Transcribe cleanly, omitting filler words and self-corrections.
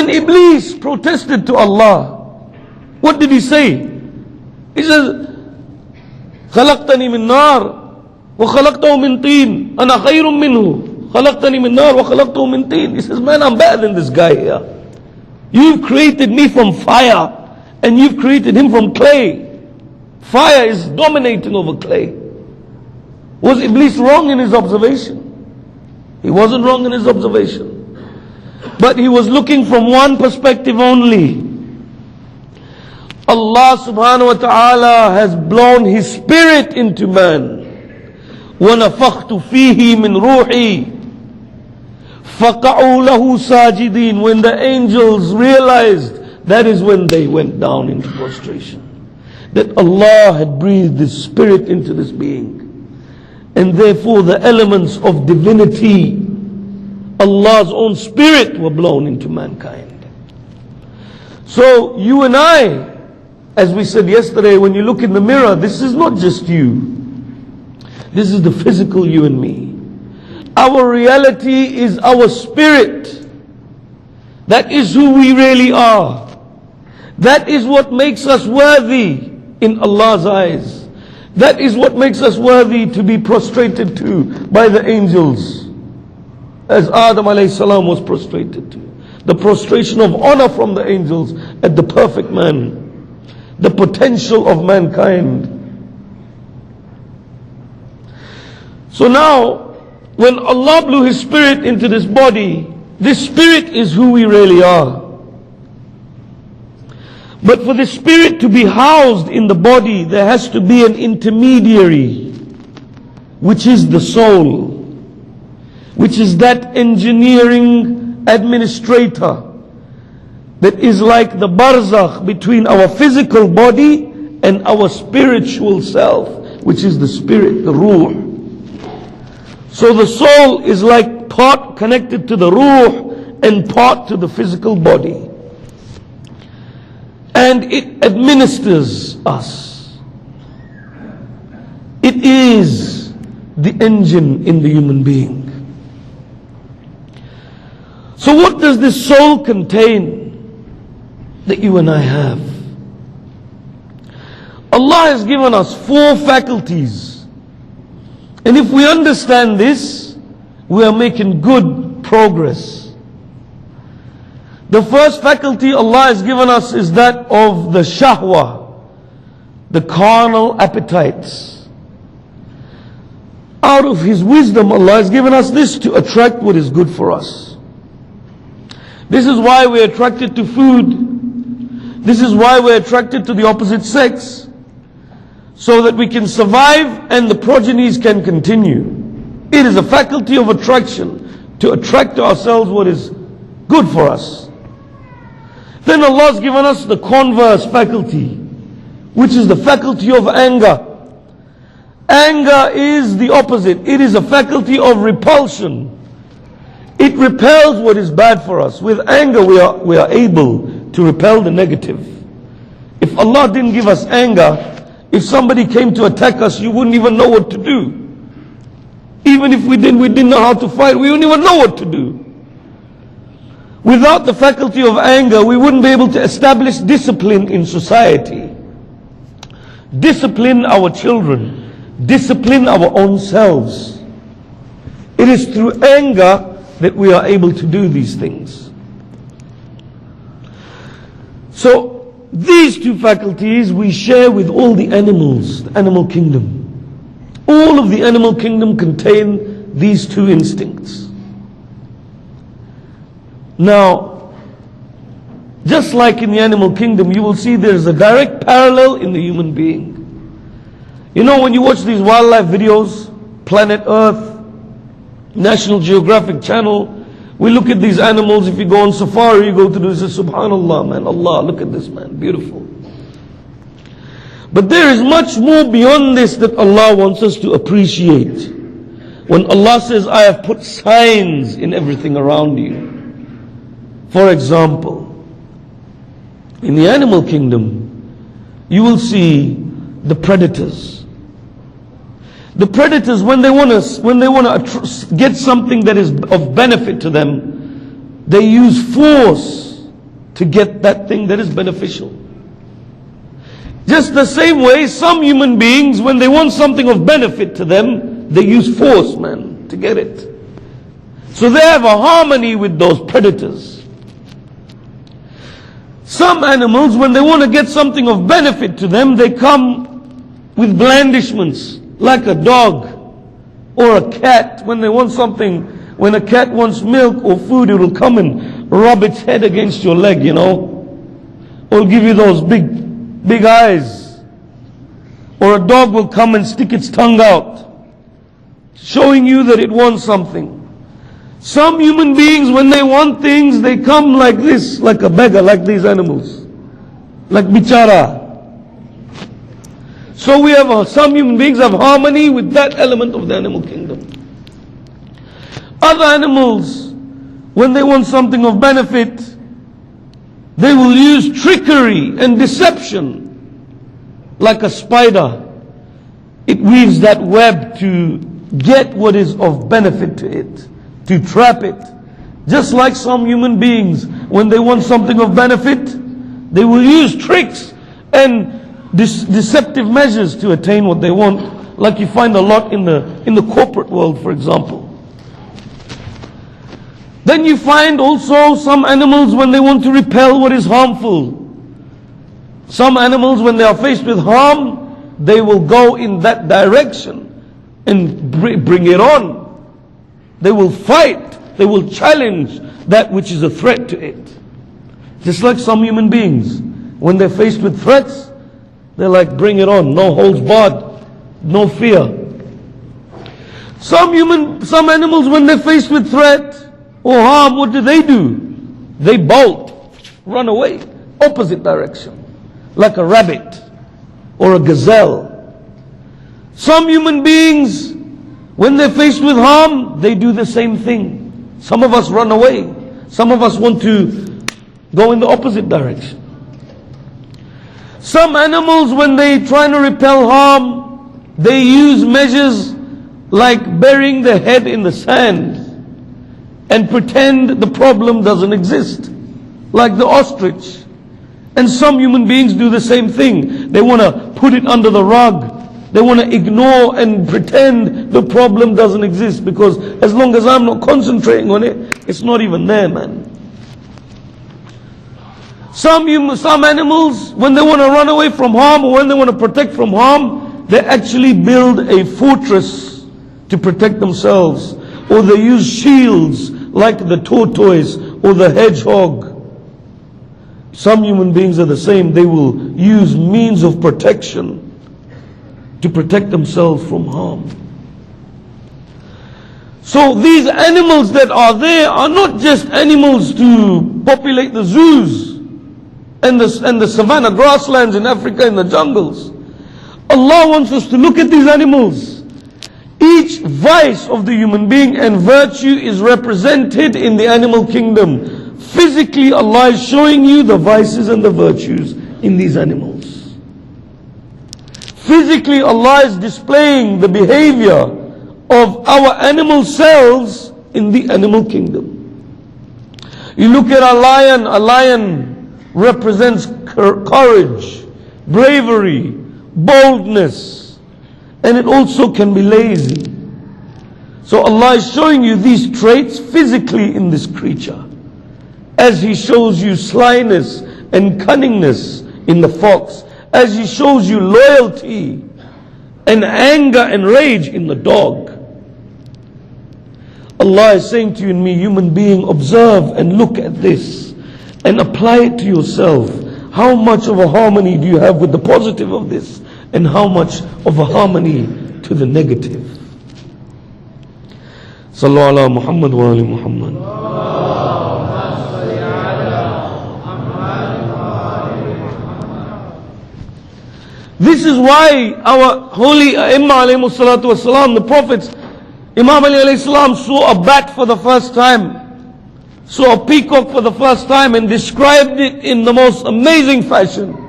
when Iblis protested to Allah, what did he say? He says, خلقتني من نار وخلقته من طين أنا خير منه خلقتني من نار وخلقته من طين. He says, man, I'm better than this guy here. You've created me from fire and you've created him from clay. Fire is dominating over clay. Was Iblis wrong in his observation? He wasn't wrong in his observation. But he was looking from one perspective only. Allah subhanahu wa ta'ala has blown His Spirit into man. وَنَفَخْتُ فِيهِ مِنْ رُوحِي فَقَعُوا لَهُ سَاجِدِينَ. When the angels realized, that is when they went down into prostration. That Allah had breathed His Spirit into this being. And therefore the elements of divinity, Allah's own Spirit, were blown into mankind. So you and I, as we said yesterday, when you look in the mirror, this is not just you. This is the physical you and me. Our reality is our spirit. That is who we really are. That is what makes us worthy in Allah's eyes. That is what makes us worthy to be prostrated to by the angels, as Adam alayhi salam was prostrated to. The prostration of honor from the angels at the perfect man, the potential of mankind. So now, when Allah blew His Spirit into this body, this Spirit is who we really are. But for the Spirit to be housed in the body, there has to be an intermediary, which is the soul, which is that engineering administrator that is like the barzakh between our physical body and our spiritual self, which is the spirit, the ruh. So the soul is like part connected to the ruh and part to the physical body. And it administers us. It is the engine in the human being. So what does this soul contain that you and I have? Allah has given us 4 faculties. And if we understand this, we are making good progress. The first faculty Allah has given us is that of the shahwa, the carnal appetites. Out of His wisdom, Allah has given us this to attract what is good for us. This is why we're attracted to food. This is why we're attracted to the opposite sex. So that we can survive and the progenies can continue. It is a faculty of attraction, to attract to ourselves what is good for us. Then Allah has given us the converse faculty, which is the faculty of anger. Anger is the opposite. It is a faculty of repulsion. It repels what is bad for us. With anger we are able to repel the negative. If Allah didn't give us anger, if somebody came to attack us, you wouldn't even know what to do. Even if we didn't know how to fight, we wouldn't even know what to do. Without the faculty of anger, we wouldn't be able to establish discipline in society. Discipline our children. Discipline our own selves. It is through anger that we are able to do these things. So, these 2 faculties we share with all the animals, the animal kingdom. All of the animal kingdom contain these 2 instincts. Now, just like in the animal kingdom, you will see there's a direct parallel in the human being. You know, when you watch these wildlife videos, Planet Earth, National Geographic Channel, we look at these animals. If you go on safari, you go to this, subhanallah, man, Allah, look at this, man, beautiful. But there is much more beyond this that Allah wants us to appreciate. When Allah says, I have put signs in everything around you. For example, in the animal kingdom, you will see the predators. The predators, when they want to get something that is of benefit to them, they use force to get that thing that is beneficial. Just the same way, some human beings, when they want something of benefit to them, they use force, man, to get it. So they have a harmony with those predators. Some animals, when they want to get something of benefit to them, they come with blandishments, like a dog or a cat. When they want something, when a cat wants milk or food, it will come and rub its head against your leg, you know. Or give you those big eyes. Or a dog will come and stick its tongue out, showing you that it wants something. Some human beings, when they want things, they come like this, like a beggar, like these animals. Like bichara. So we have, some human beings have harmony with that element of the animal kingdom. Other animals, when they want something of benefit, they will use trickery and deception. Like a spider, it weaves that web to get what is of benefit to it, to trap it. Just like some human beings, when they want something of benefit, they will use tricks and deceptive measures to attain what they want, like you find a lot in the corporate world, for example. Then you find also some animals, when they want to repel what is harmful. Some animals, when they are faced with harm, they will go in that direction and bring it on. They will fight, they will challenge that which is a threat to it. Just like some human beings, when they're faced with threats, they're like, bring it on, no holds barred, no fear. Some animals, when they're faced with threat or harm, what do? They bolt, run away, opposite direction, like a rabbit or a gazelle. Some human beings, when they're faced with harm, they do the same thing. Some of us run away. Some of us want to go in the opposite direction. Some animals, when they try to repel harm, they use measures like burying their head in the sand and pretend the problem doesn't exist, like the ostrich. And some human beings do the same thing. They want to put it under the rug. They want to ignore and pretend the problem doesn't exist, because as long as I'm not concentrating on it, it's not even there, man. Some animals, when they want to run away from harm or when they want to protect from harm, they actually build a fortress to protect themselves. Or they use shields like the tortoise or the hedgehog. Some human beings are the same. They will use means of protection to protect themselves from harm. So these animals that are there are not just animals to populate the zoos and the savannah grasslands in Africa, in the jungles. Allah wants us to look at these animals. Each vice of the human being and virtue is represented in the animal kingdom. Physically, Allah is showing you the vices and the virtues in these animals. Physically, Allah is displaying the behavior of our animal selves in the animal kingdom. You look at a lion represents courage, bravery, boldness, and it also can be lazy. So Allah is showing you these traits physically in this creature, as He shows you slyness and cunningness in the fox, as He shows you loyalty and anger and rage in the dog. Allah is saying to you and me, human being, observe and look at this and apply it to yourself. How much of a harmony do you have with the positive of this, and how much of a harmony to the negative? Sallu ala Muhammad wa ali Muhammad. This is why our holy Aimma alayhimu salatu wasalam, the prophets, Imam Ali alayhi salam saw a bat for the first time, saw a peacock for the first time, and described it in the most amazing fashion.